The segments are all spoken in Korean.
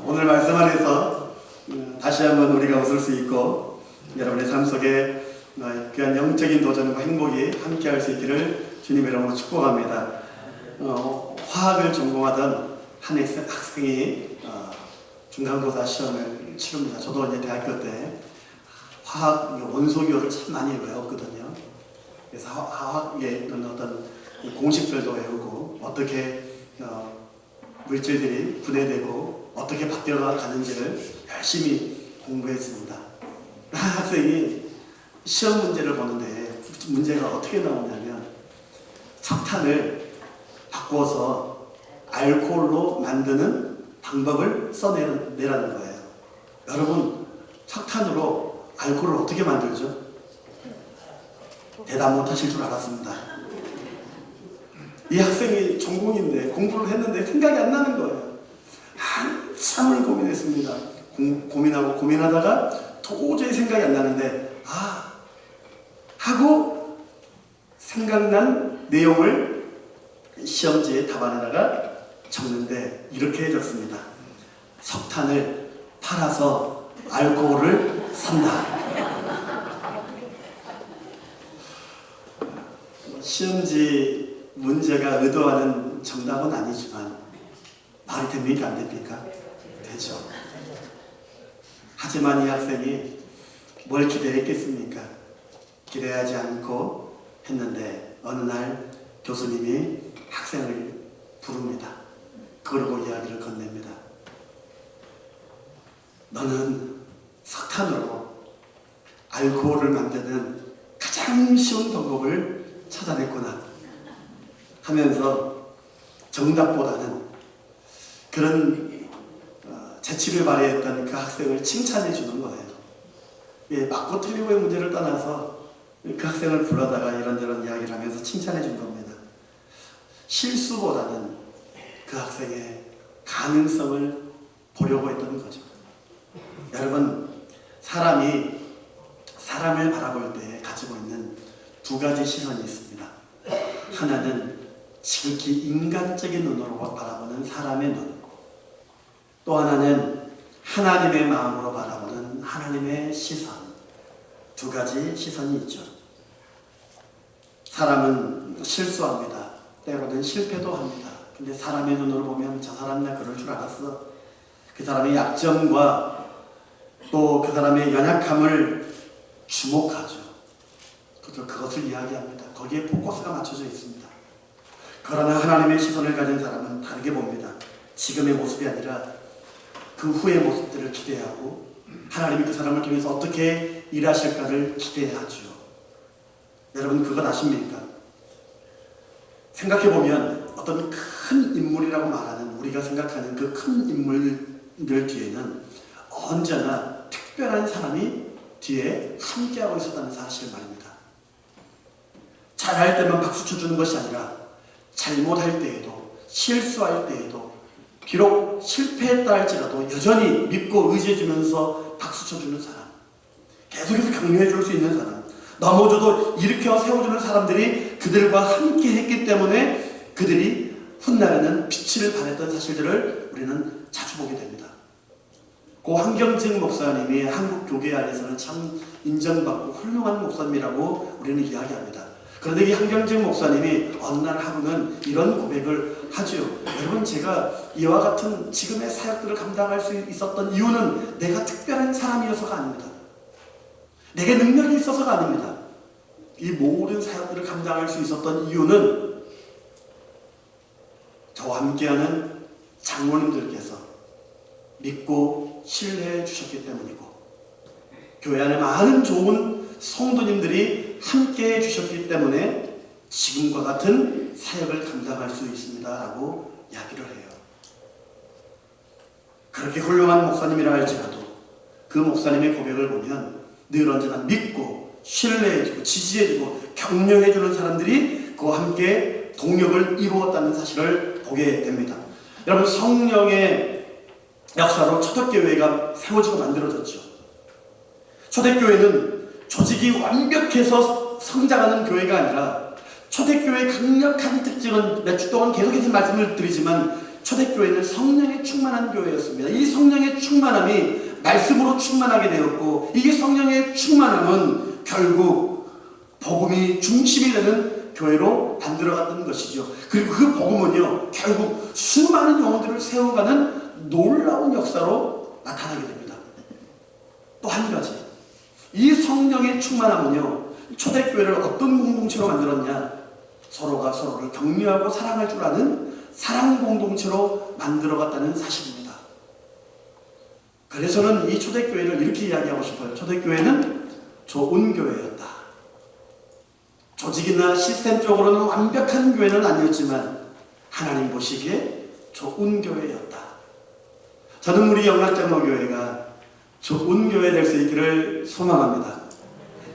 오늘 말씀 안에서 다시 한번 우리가 웃을 수 있고 여러분의 삶 속에 귀한 영적인 도전과 행복이 함께할 수 있기를 주님의 이름으로 축복합니다. 화학을 전공하던 한 학생이 중간고사 시험을 치릅니다. 저도 이제 대학교 때 화학 원소기호를 참 많이 외웠거든요. 그래서 화학에 있는 어떤 공식들도 외우고 어떻게 물질들이 분해되고 어떻게 바뀌어가는지를 열심히 공부했습니다. 학생이 시험 문제를 보는데 문제가 어떻게 나오냐면 석탄을 바꿔서 알코올로 만드는 방법을 써내라는 거예요. 여러분, 석탄으로 알코올을 어떻게 만들죠? 대답 못하실 줄 알았습니다. 이 학생이 전공인데 공부를 했는데 생각이 안 나는 거예요. 한참을 고민했습니다. 고민하다가 도저히 생각이 안 나는데 하고 생각난 내용을 시험지에 답안에다가 적는데 이렇게 해줬습니다. 석탄을 팔아서 알코올을 산다. 시험지 문제가 의도하는 정답은 아니지만 말이 됩니까? 안 됩니까? 되죠. 하지만 이 학생이 뭘 기대했겠습니까? 기대하지 않고 했는데 어느 날 교수님이 학생을 부릅니다. 그러고 이야기를 건넵니다. 너는 석탄으로 알코올을 만드는 가장 쉬운 방법을 찾아냈구나 하면서 정답보다는 그런 재치를 발휘했던 그 학생을 칭찬해 주는 거예요. 맞고 틀리고의 문제를 떠나서 그 학생을 불러다가 이런저런 이야기를 하면서 칭찬해 준 겁니다. 실수보다는 그 학생의 가능성을 보려고 했던 거죠. 여러분, 사람이 사람을 바라볼 때 가지고 있는 두 가지 시선이 있습니다. 하나는 지극히 인간적인 눈으로 바라보는 사람의 눈, 또 하나는 하나님의 마음으로 바라보는 하나님의 시선. 두 가지 시선이 있죠. 사람은 실수합니다. 때로는 실패도 합니다. 근데 사람의 눈으로 보면 저 사람 나 그럴 줄 알았어. 그 사람의 약점과 또 그 사람의 연약함을 주목하죠. 그것을 이야기합니다. 거기에 포커스가 맞춰져 있습니다. 그러나 하나님의 시선을 가진 사람은 다르게 봅니다. 지금의 모습이 아니라 그 후의 모습들을 기대하고 하나님이 그 사람을 통해서 어떻게 일하실까를 기대하죠. 여러분, 그것 아십니까? 생각해보면 어떤 큰 인물이라고 말하는 우리가 생각하는 그 큰 인물들 뒤에는 언제나 특별한 사람이 뒤에 함께하고 있었다는 사실 말입니다. 잘할 때만 박수 쳐주는 것이 아니라 잘못할 때에도 실수할 때에도 비록 실패했다 할지라도 여전히 믿고 의지해주면서 박수 쳐주는 사람, 계속해서 격려해줄 수 있는 사람, 넘어져도 일으켜 세워주는 사람들이 그들과 함께 했기 때문에 그들이 훗날에는 빛을 발했던 사실들을 우리는 자주 보게 됩니다. 고 한경직 목사님이 한국 교계 안에서는 참 인정받고 훌륭한 목사님이라고 우리는 이야기합니다. 그런데 이 한경직 목사님이 어느 날 하루는 이런 고백을 하죠. 여러분, 제가 이와 같은 지금의 사역들을 감당할 수 있었던 이유는 내가 특별한 사람이어서가 아닙니다. 내게 능력이 있어서가 아닙니다. 이 모든 사역들을 감당할 수 있었던 이유는 저와 함께하는 장로님들께서 믿고 신뢰해 주셨기 때문이고 교회 안에 많은 좋은 성도님들이 함께해 주셨기 때문에 지금과 같은 사역을 감당할 수 있습니다 라고 이야기를 해요. 그렇게 훌륭한 목사님이라 할지라도 그 목사님의 고백을 보면 늘 언제나 믿고 신뢰해주고 지지해주고 격려해주는 사람들이 그와 함께 동력을 이루었다는 사실을 보게 됩니다. 여러분, 성령의 역사로 초대교회가 세워지고 만들어졌죠. 초대교회는 조직이 완벽해서 성장하는 교회가 아니라 초대교회의 강력한 특징은 몇 주 동안 계속해서 말씀을 드리지만 초대교회는 성령에 충만한 교회였습니다. 이 성령의 충만함이 말씀으로 충만하게 되었고, 이게 성령의 충만함은 결국 복음이 중심이 되는 교회로 만들어갔던 것이죠. 그리고 그 복음은요, 결국 수많은 영혼들을 세워가는 놀라운 역사로 나타나게 됩니다. 또 한 가지, 이 성령의 충만함은요, 초대교회를 어떤 공동체로 만들었냐? 서로가 서로를 격려하고 사랑할 줄 아는 사랑 공동체로 만들어갔다는 사실입니다. 그래서 저는 이 초대교회를 이렇게 이야기하고 싶어요. 초대교회는 좋은 교회였다. 조직이나 시스템적으로는 완벽한 교회는 아니었지만 하나님 보시기에 좋은 교회였다. 저는 우리 영락장로교회가 좋은 교회 될 수 있기를 소망합니다.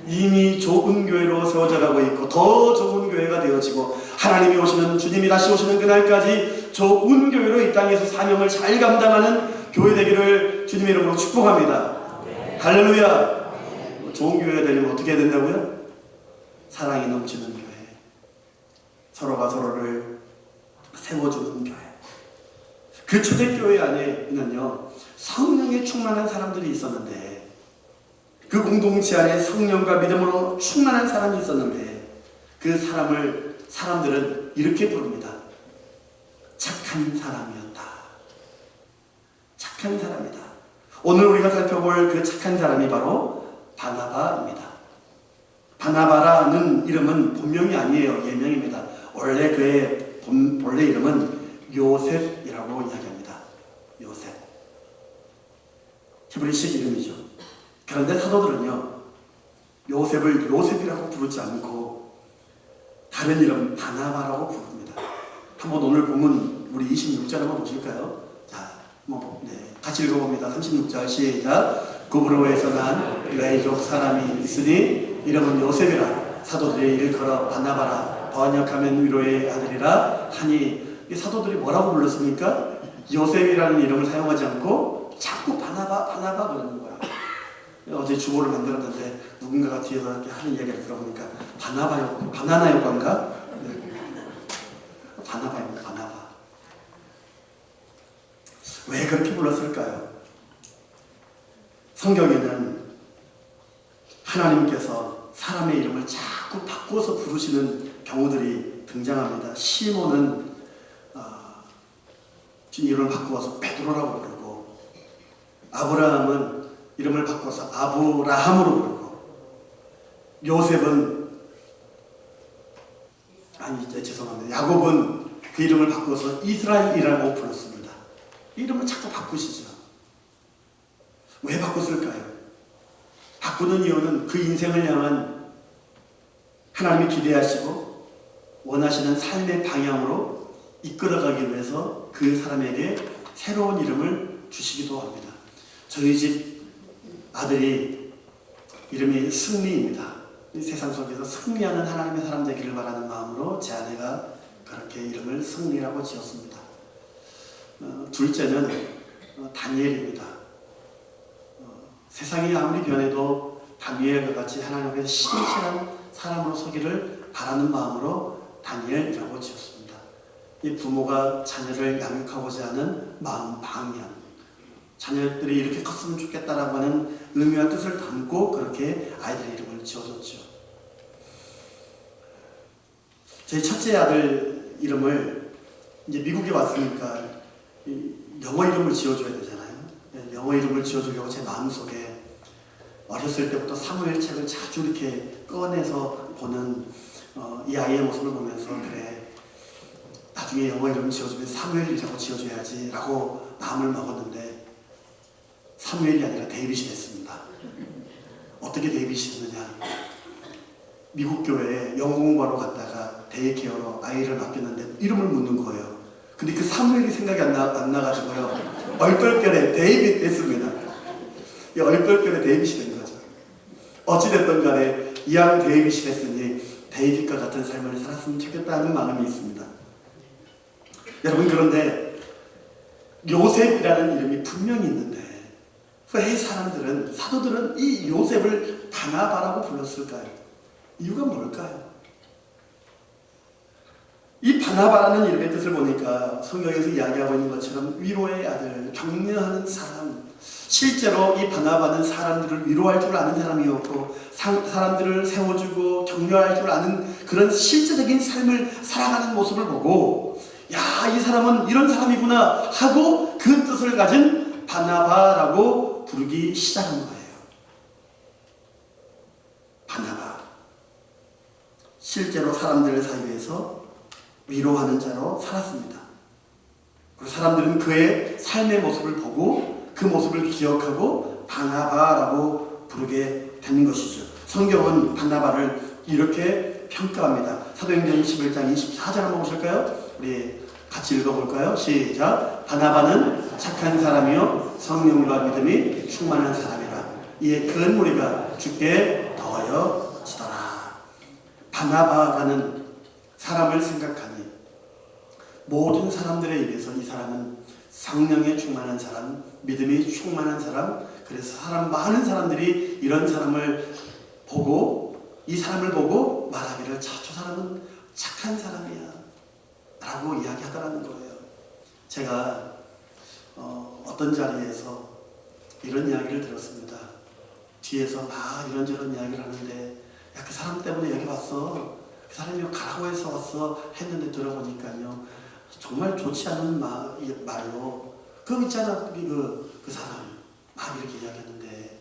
이미 좋은 교회로 세워져가고 있고 더 좋은 교회가 되어지고 하나님이 오시는, 주님이 다시 오시는 그날까지 좋은 교회로 이 땅에서 사명을 잘 감당하는 교회 되기를 주님의 이름으로 축복합니다. 할렐루야. 좋은 교회가 되려면 어떻게 해야 된다고요? 사랑이 넘치는 교회, 서로가 서로를 세워주는 교회. 그 초대교회 안에는요, 성령에 충만한 사람들이 있었는데, 그 공동체 안에 성령과 믿음으로 충만한 사람이 있었는데, 그 사람들은 이렇게 부릅니다. 착한 사람이었다. 착한 사람이다. 오늘 우리가 살펴볼 그 착한 사람이 바로 바나바입니다. 바나바라는 이름은 본명이 아니에요. 예명입니다. 원래 그의 본래 이름은 요셉이라고 이야기합니다. 요셉. 히브리식 이름이죠. 그런데 사도들은요, 요셉을 요셉이라고 부르지 않고 다른 이름 바나바라고 부릅니다. 한번 오늘 본문 우리 26절 한번 보실까요? 자, 같이 읽어봅니다. 36절 시작. 구브로에서 난 유다인족 사람이 있으니 이름은 요셉이라. 사도들이 일컬어 바나바라. 번역하면 위로의 아들이라 하니. 이 사도들이 뭐라고 불렀습니까? 요셉이라는 이름을 사용하지 않고 자꾸 바나바 그러는 거야. 어제 주보를 만들었는데 누군가가 뒤에서 이렇게 하는 이야기를 들어보니까 바나나 효과인가? 네. 바나바입니다. 바나바. 왜 그렇게 불렀을까요? 성경에는 하나님께서 사람의 이름을 자꾸 바꾸어서 부르시는 경우들이 등장합니다. 시몬은 이름을 바꾸어서 베드로라고 부르고, 아브라함은 이름을 바꿔서 아브라함으로 부르고, 요셉은 야곱은 그 이름을 바꿔서 이스라엘이라고 불렀습니다. 이름을 자꾸 바꾸시죠. 왜 바꿨을까요? 바꾸는 이유는 그 인생을 향한 하나님이 기대하시고 원하시는 삶의 방향으로 이끌어가기 위해서 그 사람에게 새로운 이름을 주시기도 합니다. 저희 집 아들이 이름이 승리입니다. 이 세상 속에서 승리하는 하나님의 사람 되기를 바라는 마음으로 제 아내가 그렇게 이름을 승리라고 지었습니다. 둘째는 다니엘입니다. 세상이 아무리 변해도 다니엘과 같이 하나님 앞에 신실한 사람으로 서기를 바라는 마음으로 다니엘이라고 지었습니다. 이 부모가 자녀를 양육하고자 하는 마음 방향, 자녀들이 이렇게 컸으면 좋겠다라고 하는 의미와 뜻을 담고 그렇게 아이들의 이름을 지어줬죠. 저희 첫째 아들 이름을 이제 미국에 왔으니까 영어 이름을 지어줘야 되잖아요. 영어 이름을 지어주려고 제 마음속에 어렸을 때부터 사무엘 책을 자주 이렇게 꺼내서 보는 이 아이의 모습을 보면서, 그래, 나중에 영어 이름 지어주면 사무엘이라고 지어줘야지 라고 마음을 먹었는데 사무엘이 아니라 데이빗이 됐습니다. 어떻게 데이빗이 됐느냐? 미국 교회에 영어 공부하러 갔다가 데이케어로 아이를 맡겼는데 이름을 묻는 거예요. 근데 그 사무엘이 생각이 안 나가지고요, 얼떨결에 데이빗 됐습니다. 이 얼떨결에 데이빗이 된 거죠. 어찌됐든 간에 이왕 데이빗이 됐으니 데이빗과 같은 삶을 살았으면 좋겠다는 마음이 있습니다. 여러분, 그런데 요셉이라는 이름이 분명히 있는데 왜 사람들은, 사도들은 이 요셉을 바나바라고 불렀을까요? 이유가 뭘까요? 이 바나바라는 이름의 뜻을 보니까 성경에서 이야기하고 있는 것처럼 위로의 아들, 격려하는 사람. 실제로 이 바나바는 사람들을 위로할 줄 아는 사람이었고 사람들을 세워주고 격려할 줄 아는 그런 실제적인 삶을 살아가는 모습을 보고 야, 이 사람은 이런 사람이구나 하고 그 뜻을 가진 바나바라고 부르기 시작한 거예요. 바나바. 실제로 사람들 사이에서 위로하는 자로 살았습니다. 그리고 사람들은 그의 삶의 모습을 보고 그 모습을 기억하고 바나바라고 부르게 되는 것이죠. 성경은 바나바를 이렇게 평가합니다. 사도행전 21장 24절 한번 보실까요? 우리 같이 읽어볼까요? 시작. 바나바는 착한 사람이요 성령과 믿음이 충만한 사람이라. 이에 큰 무리가 주께 더하여지더라. 바나바라는 사람을 생각하니 모든 사람들의 입에서 이 사람은 성령에 충만한 사람, 믿음이 충만한 사람, 그래서 많은 사람들이 이런 사람을 보고 이 사람을 보고 말하기를 저 사람은 착한 사람이야 라고 이야기하더라는 거예요. 제가 어떤 자리에서 이런 이야기를 들었습니다. 뒤에서 막 이런저런 이야기를 하는데 야, 그 사람 때문에 여기 왔어, 그 사람이 가라고 해서 왔어 했는데 들어보니까요 정말 좋지 않은 말로 그 있잖아 그 사람 막 이렇게 이야기하는데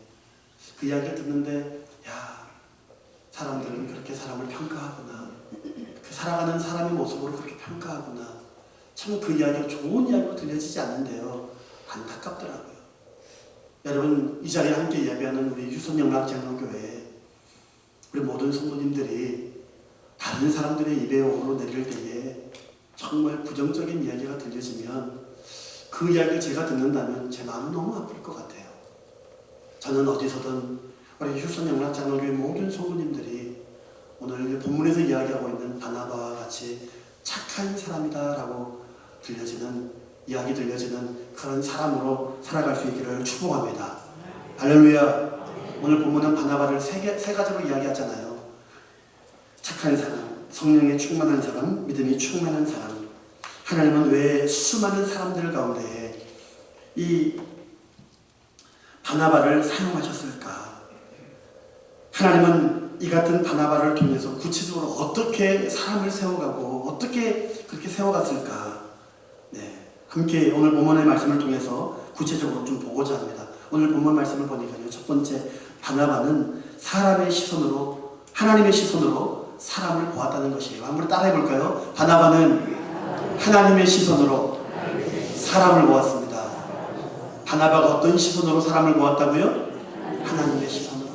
그 이야기를 듣는데 야, 사람들은 그렇게 사람을 평가하구나, 그 살아가는 사람의 모습으로 그렇게 평가하구나. 참 그 이야기가 좋은 이야기로 들려지지 않는데요 안타깝더라고요. 여러분 이 자리에 함께 예배하는 우리 유선영락장로교회 우리 모든 성도님들이 다른 사람들의 입에 오로 내릴 때에 정말 부정적인 이야기가 들려지면 그 이야기를 제가 듣는다면 제 마음은 너무 아플 것 같아요. 저는 어디서든 우리 휴선영락장로교회 모든 성도님들이 오늘 본문에서 이야기하고 있는 바나바와 같이 착한 사람이다 라고 이야기 들려지는 그런 사람으로 살아갈 수 있기를 축복합니다. 할렐루야. 오늘 본문은 바나바를 세 가지로 이야기하잖아요. 착한 사람, 성령에 충만한 사람, 믿음이 충만한 사람. 하나님은 왜 수많은 사람들 가운데 이 바나바를 사용하셨을까? 하나님은 이 같은 바나바를 통해서 구체적으로 어떻게 사람을 세워가고 어떻게 그렇게 세워갔을까? 네, 함께 오늘 본문의 말씀을 통해서 구체적으로 좀 보고자 합니다. 오늘 본문 말씀을 보니까요, 첫 번째 바나바는 사람의 시선으로, 하나님의 시선으로 사람을 보았다는 것이에요. 한번 따라해 볼까요? 바나바는 하나님의 시선으로 사람을 보았습니다. 바나바가 어떤 시선으로 사람을 보았다고요? 하나님의 시선으로.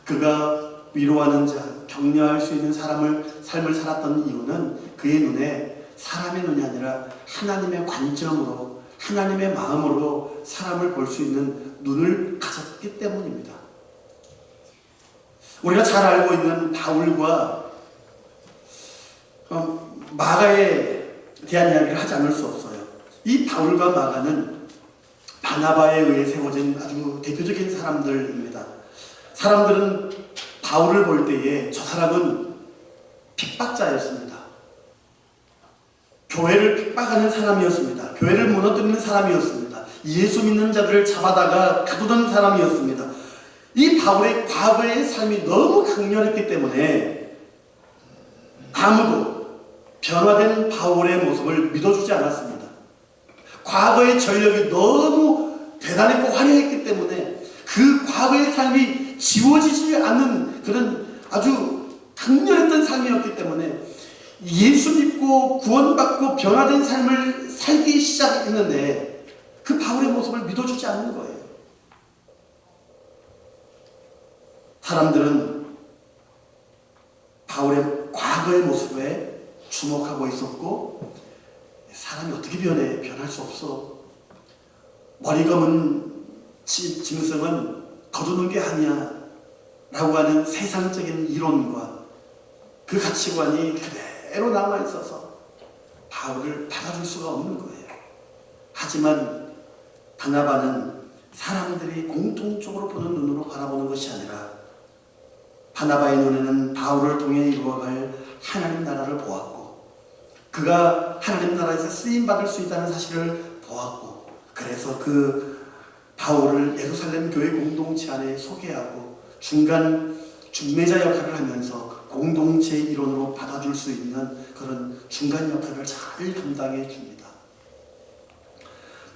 그가 위로하는 자, 격려할 수 있는 삶을 살았던 이유는 그의 눈에 사람의 눈이 아니라 하나님의 관점으로, 하나님의 마음으로 사람을 볼 수 있는 눈을 가졌기 때문입니다. 우리가 잘 알고 있는 바울과 마가에 대한 이야기를 하지 않을 수 없어요. 이 바울과 마가는 바나바에 의해 세워진 아주 대표적인 사람들입니다. 사람들은 바울을 볼 때에 저 사람은 핍박자였습니다. 교회를 핍박하는 사람이었습니다. 교회를 무너뜨리는 사람이었습니다. 예수 믿는 자들을 잡아다가 가두던 사람이었습니다. 이 바울의 과거의 삶이 너무 강렬했기 때문에 아무도 변화된 바울의 모습을 믿어주지 않았습니다. 과거의 전력이 너무 대단했고 화려했기 때문에 그 과거의 삶이 지워지지 않는 그런 아주 강렬했던 삶이었기 때문에 예수 믿고 구원받고 변화된 삶을 살기 시작했는데 그 바울의 모습을 믿어주지 않는 거예요. 사람들은 바울의 과거의 모습에 주목하고 있었고, 사람이 어떻게 변할 수 없어. 머리 검은 짐승은 거두는 게 아니야 라고 하는 세상적인 이론과 그 가치관이 그대로 남아있어서 바울을 받아줄 수가 없는 거예요. 하지만 바나바는 사람들이 공통적으로 보는 눈으로 바라보는 것이 아니라 바나바의 눈에는 바울을 통해 이루어갈 하나님 나라를 보았고, 그가 하나님 나라에서 쓰임받을 수 있다는 사실을 보았고, 그래서 그 바울을 예루살렘 교회 공동체 안에 소개하고 중간 중매자 역할을 하면서 공동체 일원으로 받아줄 수 있는 그런 중간 역할을 잘 감당해 줍니다.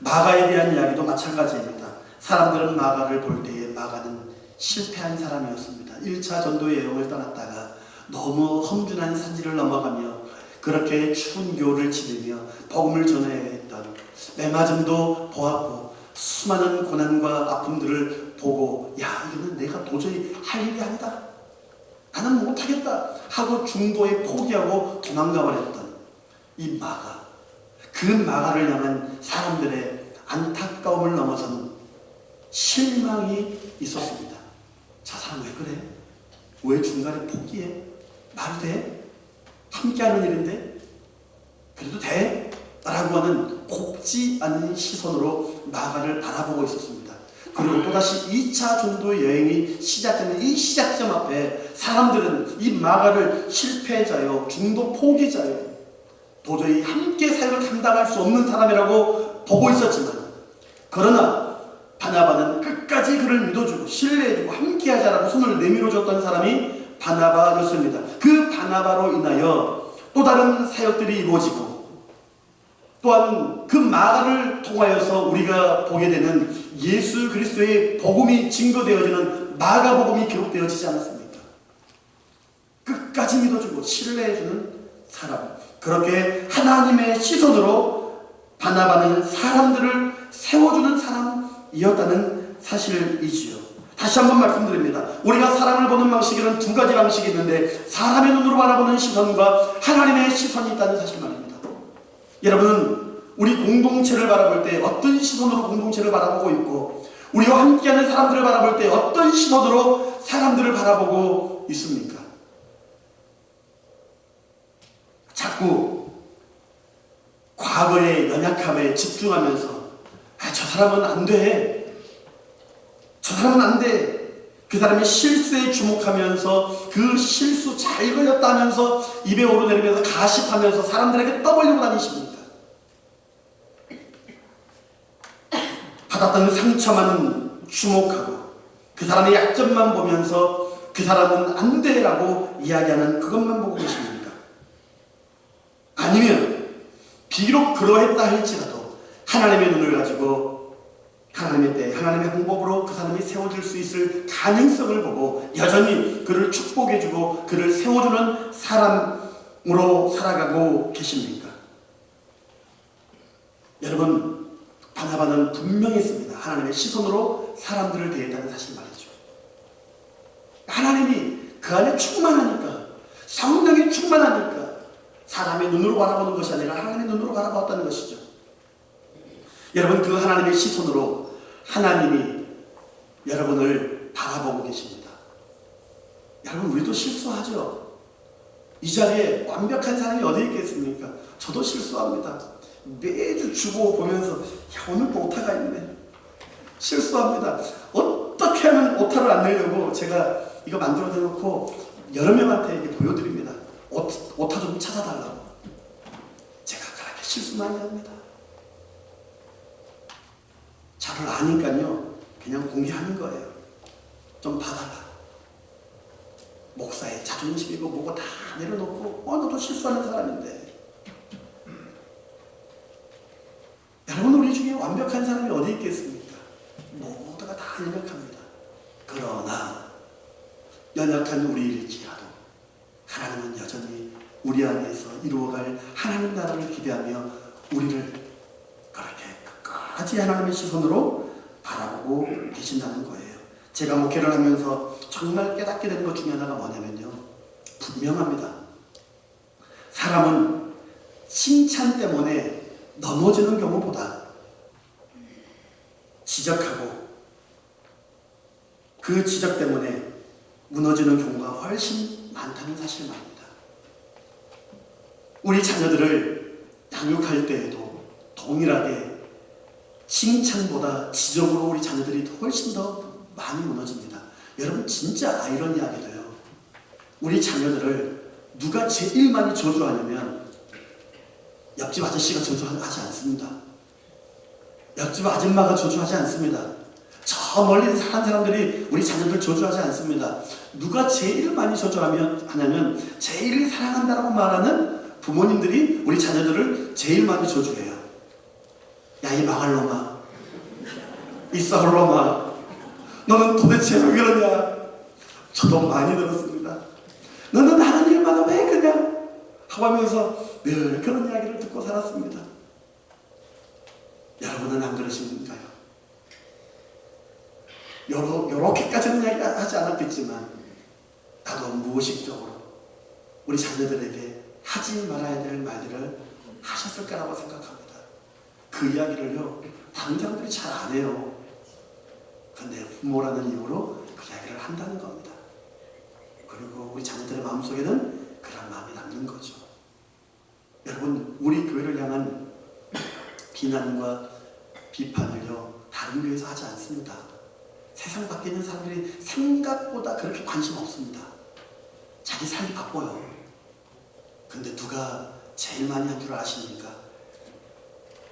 마가에 대한 이야기도 마찬가지입니다. 사람들은 마가를 볼 때에 마가는 실패한 사람이었습니다. 1차 전도의 여행을 떠났다가 너무 험준한 산지를 넘어가며 그렇게 추운 겨울을 지내며 복음을 전해야 했던, 매맞음도 보았고 수많은 고난과 아픔들을 보고 야, 이거는 내가 도저히 할 일이 아니다, 나는 못하겠다 하고 중도에 포기하고 도망가 버렸던 이 마가, 그 마가를 향한 사람들의 안타까움을 넘어서는 실망이 있었습니다. 저 사람 왜 그래? 왜 중간에 포기해? 말이 돼? 함께하는 일인데? 그래도 돼? 라고 하는 곱지 않은 시선으로 마가를 바라보고 있었습니다. 그리고 또다시 2차 전도 여행이 시작되는 이 시작점 앞에 사람들은 이 마가를 실패자요, 중도 포기자요, 도저히 함께 사역을 감당할 수 없는 사람이라고 보고 있었지만, 그러나 바나바는 끝까지 그를 믿어주고 신뢰해주고 함께하자라고 손을 내밀어줬던 사람이 바나바였습니다. 그 바나바로 인하여 또 다른 사역들이 이루어지고, 또한 그 마가를 통하여서 우리가 보게 되는 예수 그리스도의 복음이 증거되어지는 마가복음이 기록되어지지 않았습니까? 끝까지 믿어주고 신뢰해주는 사람, 그렇게 하나님의 시선으로 바나바는 사람들을 세워주는 사람이었다는 사실이지요. 다시 한번 말씀드립니다. 우리가 사람을 보는 방식에는 두 가지 방식이 있는데, 사람의 눈으로 바라보는 시선과 하나님의 시선이 있다는 사실 말입니다. 여러분, 우리 공동체를 바라볼 때 어떤 시선으로 공동체를 바라보고 있고, 우리와 함께하는 사람들을 바라볼 때 어떤 시선으로 사람들을 바라보고 있습니까? 자꾸 과거의 연약함에 집중하면서 저 사람은 안 돼, 저 사람은 안 돼, 그 사람의 실수에 주목하면서 그 실수 잘 걸렸다 하면서 입에 오르내리면서 가십하면서 사람들에게 떠벌리고 다니십니까? 받았던 상처만 주목하고 그 사람의 약점만 보면서 그 사람은 안 돼라고 이야기하는 그것만 보고 계십니까? 아니면 비록 그러했다 할지라도 하나님의 눈을 가지고 하나님의 때, 하나님의 방법으로 그 사람이 세워질 수 있을 가능성을 보고 여전히 그를 축복해주고 그를 세워주는 사람으로 살아가고 계십니까? 여러분, 바나바는 분명히 있습니다. 하나님의 시선으로 사람들을 대했다는 사실 말이죠. 하나님이 그 안에 충만하니까, 성령이 충만하니까 사람의 눈으로 바라보는 것이 아니라 하나님의 눈으로 바라보았다는 것이죠. 여러분, 그 하나님의 시선으로 하나님이 여러분을 바라보고 계십니다. 여러분, 우리도 실수하죠. 이 자리에 완벽한 사람이 어디 있겠습니까? 저도 실수합니다. 매주 주보 보면서 야, 오늘 또 오타가 있네. 실수합니다. 어떻게 하면 오타를 안 내려고 제가 이거 만들어 놓고 여러 명한테 이렇게 보여드립니다. 오타 좀 찾아달라고. 제가 그렇게 실수 많이 합니다. 저를 아니까요, 그냥 공개하는 거예요. 좀 봐달라. 목사의 자존심이고 뭐고 다 내려놓고 너도 실수하는 사람인데. 여러분, 우리 중에 완벽한 사람이 어디 있겠습니까? 모두가 다 연약합니다. 그러나 연약한 우리일지라도 하나님은 여전히 우리 안에서 이루어갈 하나님 나라를 기대하며 우리를 그렇게 끝까지 하나님의 시선으로 바라보고 계신다는 거예요. 제가 목회를 하면서 정말 깨닫게 되는 것 중에 하나가 뭐냐면요, 분명합니다. 사람은 칭찬 때문에 넘어지는 경우보다 지적하고 그 지적 때문에 무너지는 경우가 훨씬 많다는 사실 말입니다. 우리 자녀들을 양육할 때에도 동일하게 칭찬보다 지적으로 우리 자녀들이 훨씬 더 많이 무너집니다. 여러분, 진짜 아이러니하게도요, 우리 자녀들을 누가 제일 많이 저주하냐면 옆집 아저씨가 저주하지 않습니다. 옆집 아줌마가 저주하지 않습니다. 저 멀리 사는 사람들이 우리 자녀들 저주하지 않습니다. 누가 제일 많이 하냐면 제일 사랑한다라고 말하는 부모님들이 우리 자녀들을 제일 많이 저주해요. 야, 이 망할 놈아, 이 썩을 놈아, 너는 도대체 왜 그러냐. 저도 많이 들었습니다. 너는 하는 일마다 왜 그러냐 하고 하면서 늘 그런 이야기를 듣고 살았습니다. 여러분은 안 그러신가요? 요렇게까지는 이야기하지 않았겠지만 나도 무의식적으로 우리 자녀들에게 하지 말아야 될 말들을 하셨을 거라고 생각합니다. 그 이야기를요, 다른 사람들이 잘 안 해요. 근데 부모라는 이유로 그 이야기를 한다는 겁니다. 그리고 우리 자녀들의 마음속에는 그런 마음이 남는 거죠. 여러분, 우리 교회를 향한 비난과 비판을요, 다른 교회에서 하지 않습니다. 세상 밖에 있는 사람들이 생각보다 그렇게 관심 없습니다. 자기 살기 바빠요. 근데 누가 제일 많이 한 줄 아십니까?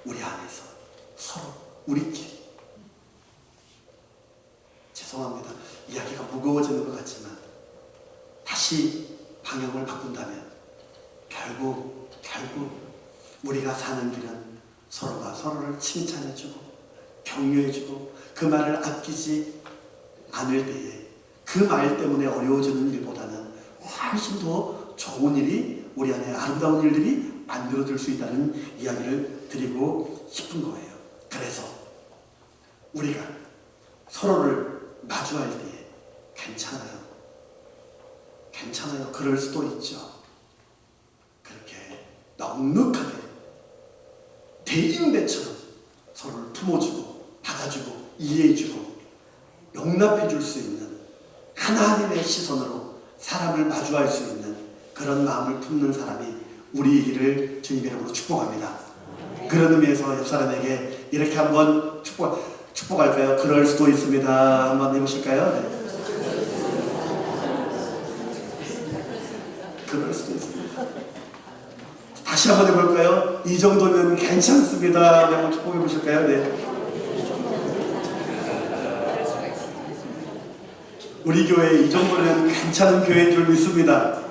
우리 안에서 서로 우리끼리. 죄송합니다. 이야기가 무거워지는 것 같지만 다시 방향을 바꾼다면 결국 우리가 사는 길은 서로가 서로를 칭찬해주고 격려해주고 그 말을 아끼지 않을 때에 그 말 때문에 어려워지는 일보다는 훨씬 더 좋은 일이, 우리 안에 아름다운 일들이 만들어질 수 있다는 이야기를 드리고 싶은 거예요. 그래서 우리가 서로를 마주할 때에 괜찮아요. 그럴 수도 있죠. 그렇게 넉넉하게 대인배처럼 서로를 품어주고 받아주고 이해해주고 용납해줄 수 있는 하나님의 시선으로 사람을 마주할 수 있는 그런 마음을 품는 사람이 우리이기를 주님의 이름으로 축복합니다. 그런 의미에서 옆 사람에게 이렇게 한번 축복할까요? 그럴 수도 있습니다. 한번 해보실까요? 네. 그럴 수도 있습니다. 다시 한번 해볼까요? 이 정도면 괜찮습니다. 한번 축복해 보실까요? 네. 우리 교회 이 정도면 괜찮은 교회인 줄 믿습니다.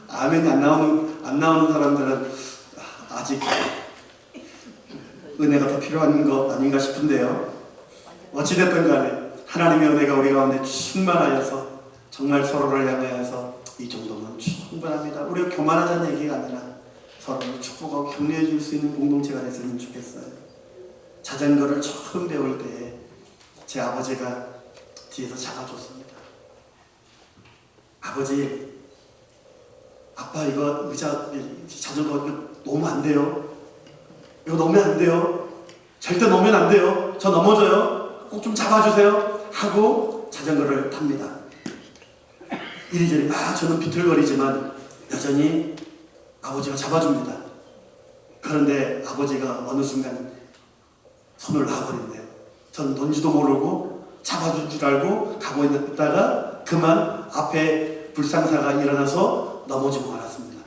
아멘이 안 나오는 사람들은 아직 은혜가 더 필요한 것 아닌가 싶은데요. 어찌됐든 간에 하나님의 은혜가 우리 가운데 충만하여서 정말 서로를 향하여서 이 정도면 충분합니다. 우리가 교만하자는 얘기가 아니라 서로를 축복하고 격려해 줄 수 있는 공동체가 됐으면 좋겠어요. 자전거를 처음 배울 때에 제 아버지가 뒤에서 잡아줬습니다. 아버지, 아빠 이거 의자 자전거 이거 놓으면 안 돼요. 이거 놓으면 안 돼요. 절대 놓으면 안 돼요. 저 넘어져요. 꼭 좀 잡아주세요. 하고 자전거를 탑니다. 이리저리 막 저는 비틀거리지만 여전히 아버지가 잡아줍니다. 그런데 아버지가 어느 순간 손을 놔버린대요. 전 뭔지도 모르고 잡아줄 줄 알고 가고 있다가 그만 앞에 불상사가 일어나서 넘어지고 말았습니다.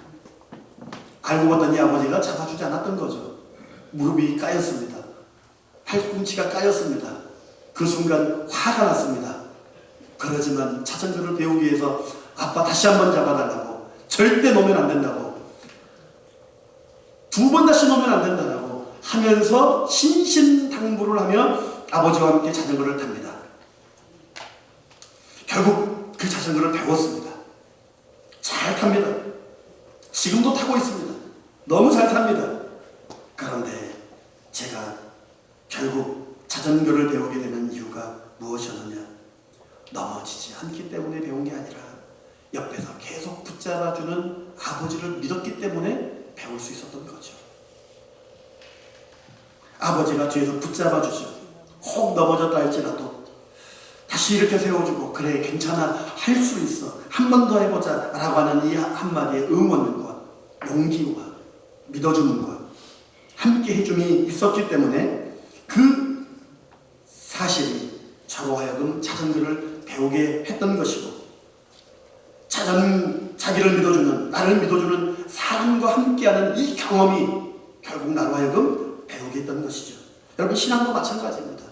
알고 봤더니 아버지가 잡아주지 않았던 거죠. 무릎이 까였습니다. 팔꿈치가 까였습니다. 그 순간 화가 났습니다. 그러지만 자전거를 배우기 위해서 아빠 다시 한번 잡아달라고, 절대 놓으면 안 된다고, 2번 다시 놓으면 안 된다고 하면서 신신당부를 하며 아버지와 함께 자전거를 탑니다. 결국 그 자전거를 배웠습니다. 잘 탑니다. 지금도 타고 있습니다. 너무 잘 탑니다. 그런데 제가 결국 자전거를 배우게 되는 이유가 무엇이었느냐? 넘어지지 않기 때문에 배운 게 아니라 옆에서 계속 붙잡아주는 아버지를 믿었기 때문에 배울 수 있었던 거죠. 아버지가 뒤에서 붙잡아주죠. 혹 넘어졌다 할지라도 다시 이렇게 세워주고, 그래 괜찮아, 할 수 있어, 한 번 더 해보자 라고 하는 이 한마디의 응원과 용기와 믿어주는 것, 함께 해줌이 있었기 때문에 그 사실이 저로 하여금 자전거를 배우게 했던 것이고, 자기를 믿어주는, 나를 믿어주는 사람과 함께하는 이 경험이 결국 나로 하여금 배우게 했던 것이죠. 여러분, 신앙도 마찬가지입니다.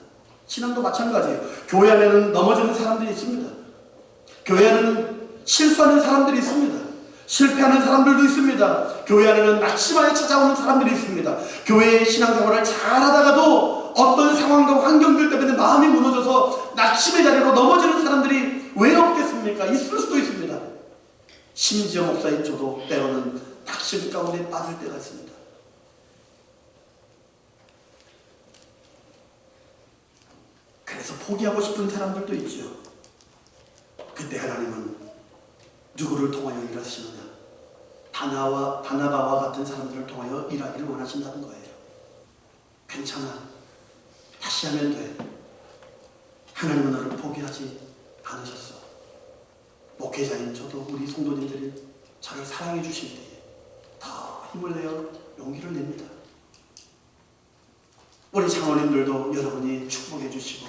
신앙도 마찬가지예요. 교회 안에는 넘어지는 사람들이 있습니다. 교회 안에는 실수하는 사람들이 있습니다. 실패하는 사람들도 있습니다. 교회 안에는 낙심하여 찾아오는 사람들이 있습니다. 교회의 신앙생활을 잘하다가도 어떤 상황과 환경들 때문에 마음이 무너져서 낙심의 자리로 넘어지는 사람들이 왜 없겠습니까? 있을 수도 있습니다. 심지어 목사인 저도 때로는 낙심 가운데 빠질 때가 있습니다. 그래서 포기하고 싶은 사람들도 있죠. 그때 하나님은 누구를 통하여 일하시느냐? 바나바와 같은 사람들을 통하여 일하기를 원하신다는 거예요. 괜찮아. 다시 하면 돼. 하나님은 너를 포기하지 않으셨어. 목회자인 저도 우리 성도님들이 저를 사랑해 주실 때에 더 힘을 내어 용기를 냅니다. 우리 장로님들도 여러분이 축복해 주시고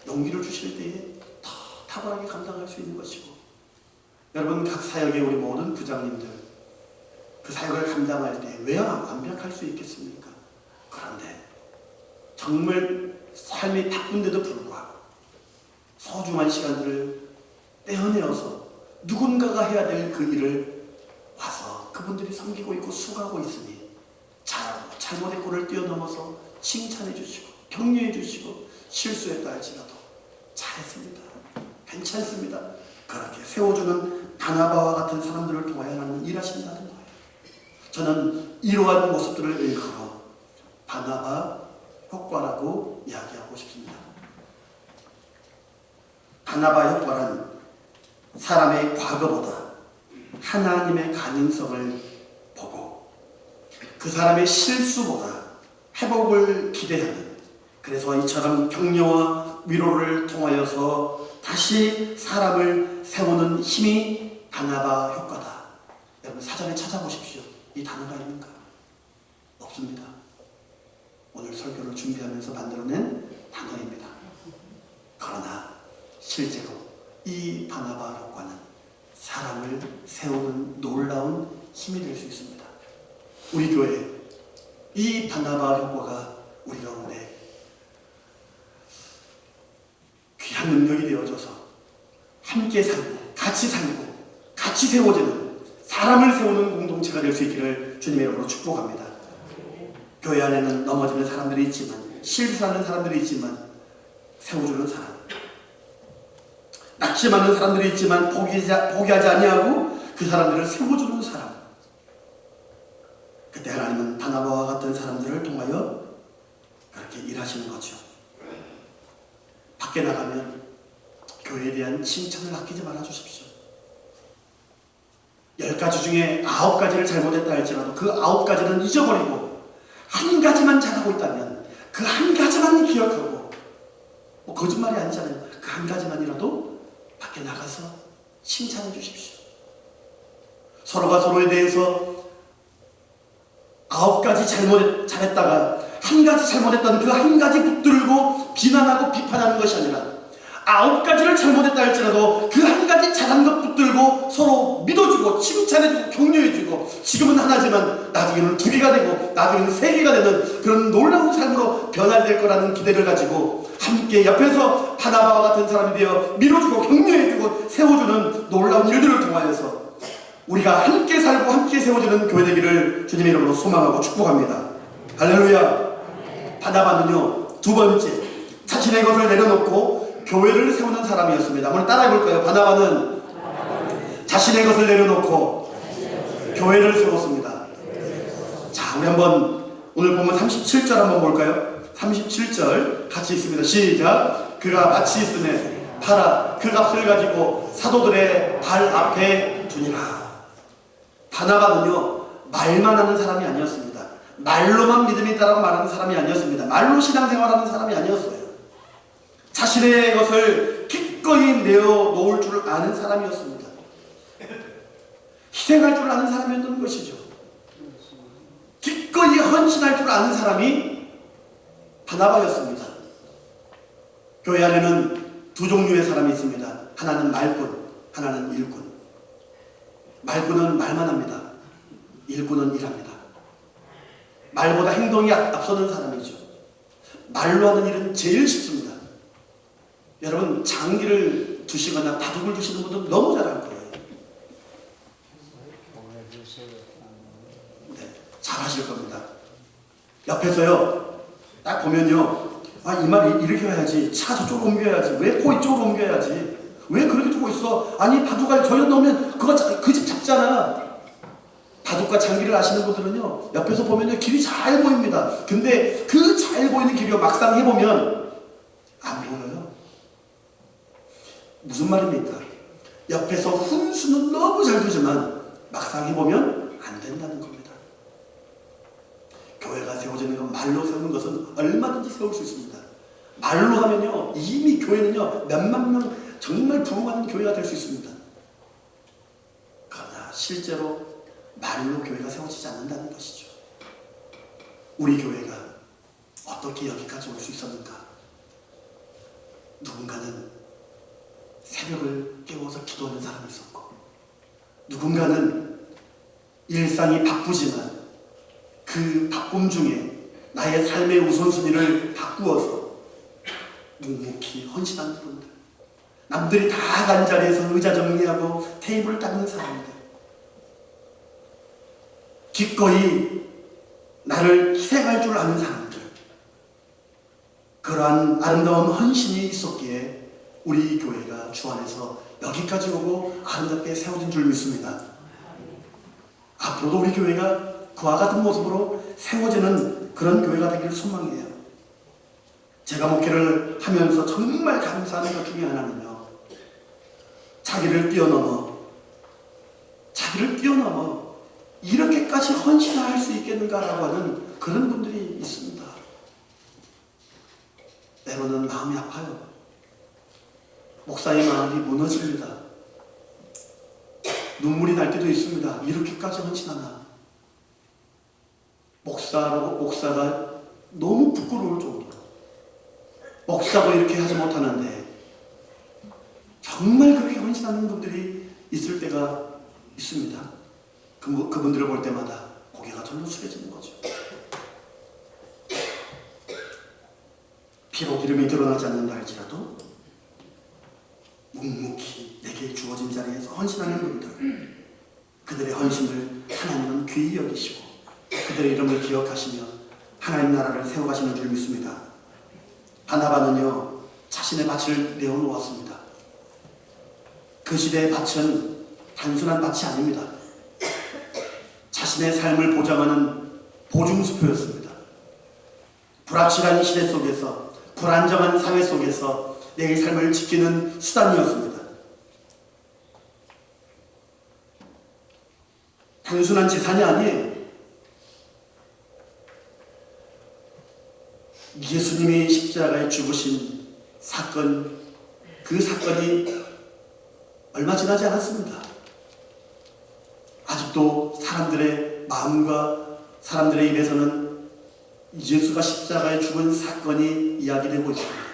용기를 주실 때에 더 탁월하게 감당할 수 있는 것이고, 여러분 각 사역의 우리 모든 부장님들 그 사역을 감당할 때 왜 완벽할 수 있겠습니까? 그런데 정말 삶이 바쁜데도 불구하고 소중한 시간들을 떼어내어서 누군가가 해야 될 그 일을 와서 그분들이 섬기고 있고 수고하고 있으니 잘하고 잘못했고를 뛰어넘어서 칭찬해 주시고 격려해 주시고 실수했다 할지라도 잘했습니다, 괜찮습니다, 그렇게 세워주는 바나바와 같은 사람들을 통하여 하나님은 일하신다는 거예요. 저는 이러한 모습들을 일컬어 바나바 효과라고 이야기하고 싶습니다. 바나바 효과란 사람의 과거보다 하나님의 가능성을 보고 그 사람의 실수보다 회복을 기대하는, 그래서 이처럼 격려와 위로를 통하여서 다시 사람을 세우는 힘이 바나바 효과다. 여러분 사전에 찾아보십시오. 이 단어가 있는가? 없습니다. 오늘 설교를 준비하면서 만들어낸 단어입니다. 그러나 실제로 이 바나바 효과는 사람을 세우는 놀라운 힘이 될 수 있습니다. 우리 교회 이 바나바 효과가 우리 가운데 귀한 능력이 되어져서 함께 살고 같이 세워지는 사람을 세우는 공동체가 될 수 있기를 주님의 이름으로 축복합니다. 교회 안에는 넘어지는 사람들이 있지만, 실수하는 사람들이 있지만 세워주는 사람, 낙심하는 사람들이 있지만 포기하지 아니하고 그 사람들을 세워주는 사람, 그때 하나님은 바나바와 같은 사람들을 통하여 그렇게 일하시는 거죠. 밖에 나가면 교회에 대한 칭찬을 아끼지 말아 주십시오. 10가지 중에 9가지를 잘못했다 할지라도 그 9가지는 잊어버리고 한 가지만 잘하고 있다면 그 한 가지만 기억하고, 거짓말이 아니잖아요. 그 한 가지만이라도 밖에 나가서 칭찬해 주십시오. 서로가 서로에 대해서 9가지 잘했다가 한 가지 잘못했던 그 한 가지 붙들고 비난하고 비판하는 것이 아니라 9가지를 잘못했다 할지라도 그 한 가지 잘한 것 붙들고 서로 믿어주고 칭찬해주고 격려해주고, 지금은 하나지만 나중에는 2개가 되고 나중에는 3개가 되는 그런 놀라운 삶으로 변화될 거라는 기대를 가지고 함께 옆에서 바나바와 같은 사람이 되어 밀어주고 격려해주고 세워주는 놀라운 일들을 통하여서 우리가 함께 살고 함께 세워주는 교회 되기를 주님의 이름으로 소망하고 축복합니다. 할렐루야. 바나바는요, 2번째, 자신의 것을 내려놓고 교회를 세우는 사람이었습니다. 한번 따라해볼까요? 바나바는 자신의 것을 내려놓고 교회를 세웠습니다. 자, 우리 한번 오늘 보면 37절 한번 볼까요? 37절 같이 있습니다. 시작. 그가 밭이 있으매 팔아 그 값을 가지고 사도들의 발 앞에 두니라. 바나바는요, 말만 하는 사람이 아니었습니다. 말로만 믿음이 있다라고 말하는 사람이 아니었습니다. 말로 신앙생활하는 사람이 아니었어요. 자신의 것을 기꺼이 내어놓을 줄 아는 사람이었습니다. 희생할 줄 아는 사람이었던 것이죠. 기꺼이 헌신할 줄 아는 사람이 바나바였습니다. 교회 안에는 2 종류의 사람이 있습니다. 하나는 말꾼, 하나는 일꾼. 말꾼은 말만 합니다. 일꾼은 일합니다. 말보다 행동이 앞서는 사람이죠. 말로 하는 일은 제일 쉽습니다. 여러분 장기를 두시거나 바둑을 두시는 분들 너무 잘할 거예요. 네, 잘하실 겁니다. 옆에서요 딱 보면요, 아, 이 말 이렇게 해야지, 차 저쪽으로 옮겨야지, 왜 코 이쪽으로 옮겨야지, 왜 그렇게 두고 있어, 아니 바둑알 저기 넣으면 그 집 잡잖아. 바둑과 장기를 아시는 분들은요 옆에서 보면요 길이 잘 보입니다. 근데 그 잘 보이는 길이요 막상 해보면 안 보여요. 무슨 말입니까? 옆에서 훈수는 너무 잘 되지만 막상 해보면 안 된다는 겁니다. 교회가 세워지는 건, 말로 세우는 것은 얼마든지 세울 수 있습니다. 말로 하면요 이미 교회는요 몇만 명 정말 부흥하는 교회가 될 수 있습니다. 그러나 실제로 말로 교회가 세워지지 않는다는 것이죠. 우리 교회가 어떻게 여기까지 올 수 있었는가? 누군가는 새벽을 깨워서 기도하는 사람이 있었고, 누군가는 일상이 바쁘지만 그 바쁨 중에 나의 삶의 우선순위를 바꾸어서 묵묵히 헌신하는 분들, 남들이 다 간 자리에서 의자 정리하고 테이블을 닦는 사람들, 기꺼이 나를 희생할 줄 아는 사람들, 그러한 아름다운 헌신이 있었기에 우리 교회가 주 안에서 여기까지 오고 아름답게 세워진 줄 믿습니다. 앞으로도 우리 교회가 그와 같은 모습으로 세워지는 그런 교회가 되기를 소망해요. 제가 목회를 하면서 정말 감사하는 것 중에 하나는요, 자기를 뛰어넘어 이렇게까지 헌신할 수 있겠는가라고 하는 그런 분들이 있습니다. 때로는 마음이 아파요. 목사의 마음이 무너집니다. 눈물이 날 때도 있습니다. 이렇게까지 헌신하나. 목사가 너무 부끄러울 정도로, 목사가 이렇게 하지 못하는데 정말 그렇게 헌신하는 분들이 있을 때가 있습니다. 그분들을 볼 때마다 고개가 절로 숙여지는 거죠. 비록 이름이 드러나지 않는다 할지라도 묵묵히 내게 주어진 자리에서 헌신하는 분들, 그들의 헌신을 하나님은 귀히 여기시고 그들의 이름을 기억하시며 하나님 나라를 세워가시는 줄 믿습니다. 바나바는요 자신의 밭을 내어놓았습니다. 그 시대의 밭은 단순한 밭이 아닙니다. 자신의 삶을 보장하는 보증수표였습니다. 불확실한 시대 속에서, 불안정한 사회 속에서 내 삶을 지키는 수단이었습니다. 단순한 재산이 아니에요. 예수님이 십자가에 죽으신 사건, 그 사건이 얼마 지나지 않았습니다. 아직도 사람들의 마음과 사람들의 입에서는 예수가 십자가에 죽은 사건이 이야기되고 있습니다.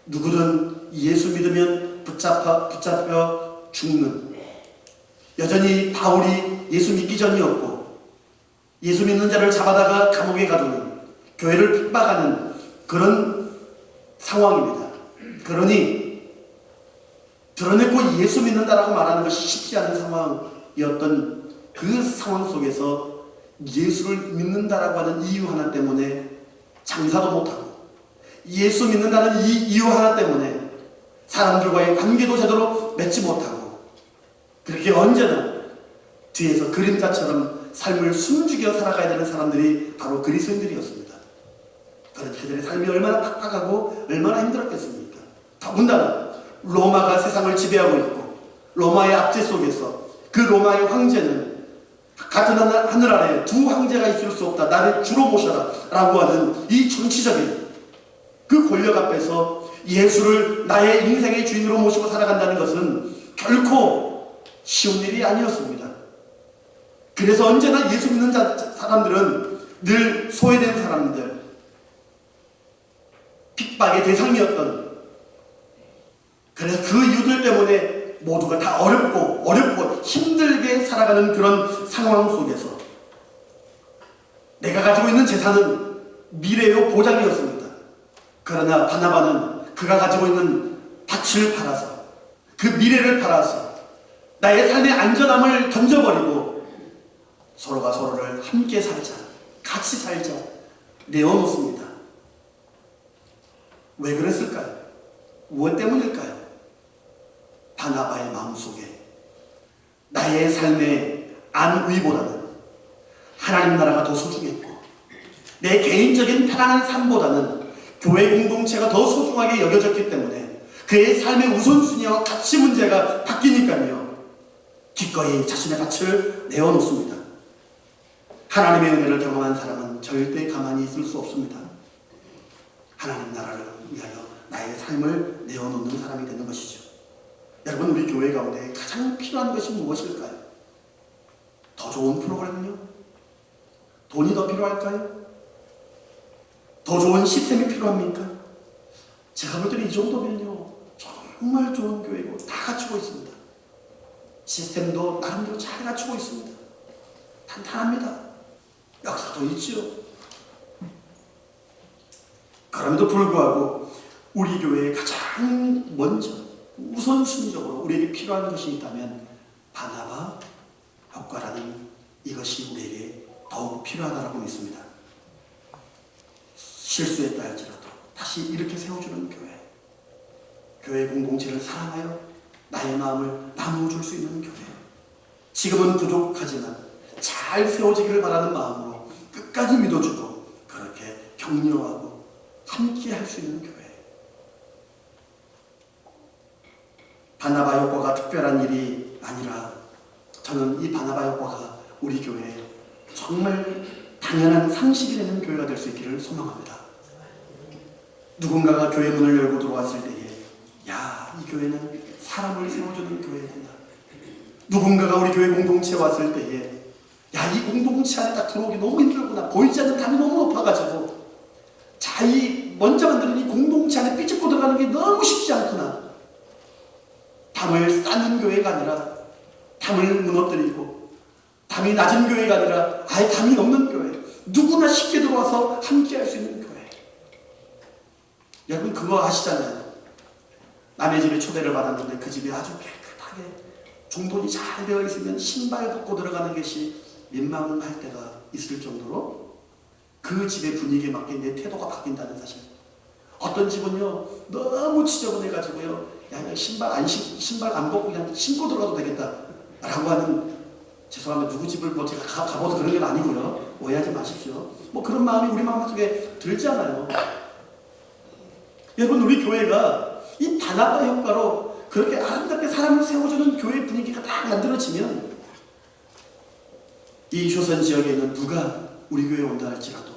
누구든 예수 믿으면 붙잡혀 죽는, 여전히 바울이 예수 믿기 전이었고 예수 믿는 자를 잡아다가 감옥에 가두는, 교회를 핍박하는 그런 상황입니다. 그러니 드러내고 예수 믿는다라고 말하는 것이 쉽지 않은 상황이었던 그 상황 속에서 예수를 믿는다라고 하는 이유 하나 때문에 장사도 못하고, 예수 믿는다는 이 이유 하나 때문에 사람들과의 관계도 제대로 맺지 못하고, 그렇게 언제나 뒤에서 그림자처럼 삶을 숨죽여 살아가야 되는 사람들이 바로 그리스도인들이었습니다. 그런 그들의 삶이 얼마나 팍팍하고 얼마나 힘들었겠습니까? 더군다나 로마가 세상을 지배하고 있고 로마의 압제 속에서 그 로마의 황제는 같은 하늘 아래 두 황제가 있을 수 없다, 나를 주로 모셔라 라고 하는 이 정치적인 그 권력 앞에서 예수를 나의 인생의 주인으로 모시고 살아간다는 것은 결코 쉬운 일이 아니었습니다. 그래서 언제나 예수 믿는 사람들은 늘 소외된 사람들, 핍박의 대상이었던, 그래서 그 이유들 때문에 모두가 다 어렵고 힘들게 살아가는 그런 상황 속에서 내가 가지고 있는 재산은 미래의 보장이었습니다. 그러나 바나바는 그가 가지고 있는 밭을 팔아서 그 미래를 팔아서 나의 삶의 안전함을 던져버리고 서로가 서로를 함께 살자, 같이 살자 내어놓습니다. 왜 그랬을까요? 무엇 때문일까요? 바나바의 마음속에 나의 삶의 안위보다는 하나님 나라가 더 소중했고 내 개인적인 편안한 삶보다는 교회 공동체가 더 소중하게 여겨졌기 때문에 그의 삶의 우선순위와 가치 문제가 바뀌니까요. 기꺼이 자신의 밭을 내어놓습니다. 하나님의 은혜를 경험한 사람은 절대 가만히 있을 수 없습니다. 하나님 나라를 위하여 나의 삶을 내어놓는 사람이 되는 것이죠. 여러분, 우리 교회 가운데 가장 필요한 것이 무엇일까요? 더 좋은 프로그램은요? 돈이 더 필요할까요? 더 좋은 시스템이 필요합니까? 제가 볼 때는 이 정도면요 정말 좋은 교회고 다 갖추고 있습니다. 시스템도 나름대로 잘 갖추고 있습니다. 탄탄합니다. 역사도 있지요. 그럼에도 불구하고 우리 교회에 가장 먼저 우선순위적으로 우리에게 필요한 것이 있다면 바나바 효과라는 이것이 우리에게 더욱 필요하다고 믿습니다. 실수했다 할지라도 다시 이렇게 세워주는 교회, 교회 공동체를 사랑하여 나의 마음을 나누어줄 수 있는 교회, 지금은 부족하지만 잘 세워지기를 바라는 마음으로 끝까지 믿어주고 그렇게 격려하고 함께 할 수 있는 교회. 바나바 효과가 특별한 일이 아니라 저는 이 바나바 효과가 우리 교회에 정말 당연한 상식이 되는 교회가 될 수 있기를 소망합니다. 누군가가 교회 문을 열고 들어왔을 때에 야, 이 교회는 사람을 세워주는 교회구나. 누군가가 우리 교회 공동체에 왔을 때에 야, 이 공동체 안에 딱 들어오기 너무 힘들구나. 보이지 않는 담이 너무 높아가지고 이 먼저 만드는 이 공동체 안에 삐집고 들어가는 게 너무 쉽지 않구나. 담을 쌓는 교회가 아니라 담을 무너뜨리고 담이 낮은 교회가 아니라 아예 담이 없는 교회, 누구나 쉽게 들어와서 함께 할 수 있는 교회. 여러분 그거 아시잖아요. 남의 집에 초대를 받았는데 그 집이 아주 깨끗하게 종돈이 잘 되어 있으면 신발 벗고 들어가는 것이 민망할 때가 있을 정도로 그 집의 분위기에 맞게 내 태도가 바뀐다는 사실. 어떤 집은요 너무 지저분해가지고요 야, 신발 안 벗고 그냥 신고 들어가도 되겠다 라고 하는, 죄송합니다, 누구 집을 뭐 제가 가봐서 그런 건 아니고요, 오해하지 마십시오. 뭐 그런 마음이 우리 마음속에 들잖아요. 여러분 우리 교회가 이 바나바 효과로 그렇게 아름답게 사람을 세워주는 교회 분위기가 딱 만들어지면 이 효선 지역에 있는 누가 우리 교회에 온다 할지라도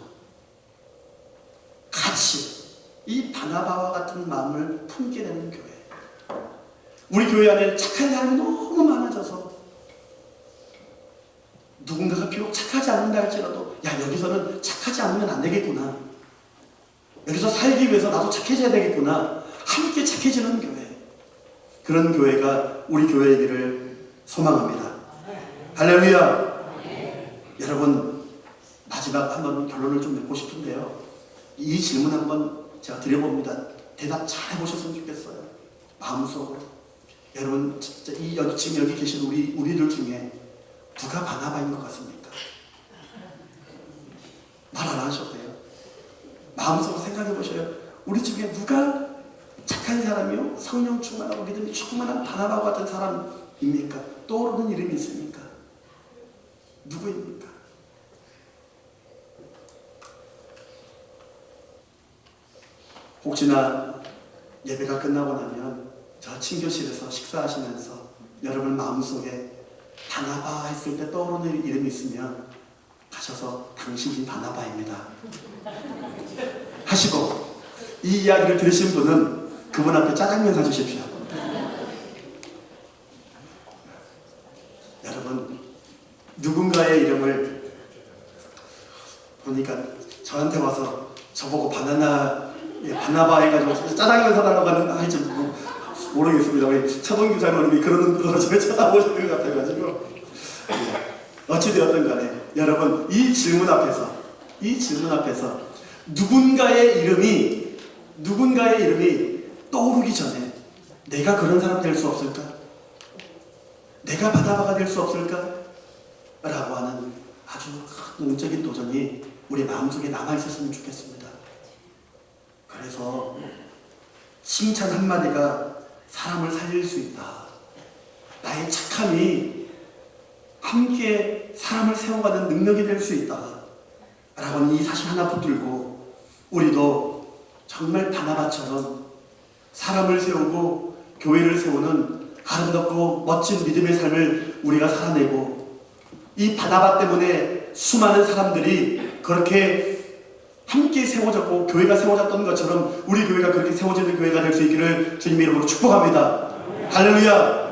같이 이 바나바와 같은 마음을 품게 되는 교회. 우리 교회 안에 착한 사람이 너무 많아져서 누군가가 비록 착하지 않는다 할지라도 야, 여기서는 착하지 않으면 안 되겠구나, 여기서 살기 위해서 나도 착해져야 되겠구나, 함께 착해지는 교회. 그런 교회가 우리 교회이기를 소망합니다. 할렐루야. 여러분 마지막 한번 결론을 좀 맺고 싶은데요, 이 질문 한번 제가 드려봅니다. 대답 잘 해보셨으면 좋겠어요. 마음속으로. 여러분 진짜 지금 여기 계신 우리들 중에 누가 바나바인 것 같습니까? 말 안 하셨대요. 마음속으로 생각해 보셔요. 우리 중에 누가 착한 사람이요, 성령 충만하고 믿음이 충만한 바나바와 같은 사람입니까? 떠오르는 이름이 있습니까? 누구입니까? 혹시나 예배가 끝나고 나면 저 친교실에서 식사하시면서 여러분 마음속에 바나바 했을 때 떠오르는 이름이 있으면 가셔서 당신이 바나바입니다 하시고, 이 이야기를 들으신 분은 그분 앞에 짜장면 사주십시오. 여러분 누군가의 이름을 보니까 저한테 와서 저보고 바나바 해가지고 짜장면 사달라고 할지 모르고 모르겠습니다. 우리 차동규 장로님이 그런 눈으로 저를 쳐다보실 것 같아가지고. 어찌되었든 간에 여러분 이 질문 앞에서 누군가의 이름이 떠오르기 전에 내가 그런 사람 될 수 없을까? 내가 바다바가 될 수 없을까? 라고 하는 아주 큰 영적인 도전이 우리 마음속에 남아있었으면 좋겠습니다. 그래서 칭찬 한마디가 사람을 살릴 수 있다. 나의 착함이 함께 사람을 세워가는 능력이 될 수 있다. 라고 하는 이 사실 하나 붙들고 우리도 정말 바나바처럼 사람을 세우고 교회를 세우는 아름답고 멋진 믿음의 삶을 우리가 살아내고 이 바나바 때문에 수많은 사람들이 그렇게 함께 세워졌고 교회가 세워졌던 것처럼 우리 교회가 그렇게 세워지는 교회가 될 수 있기를 주님의 이름으로 축복합니다. 할렐루야.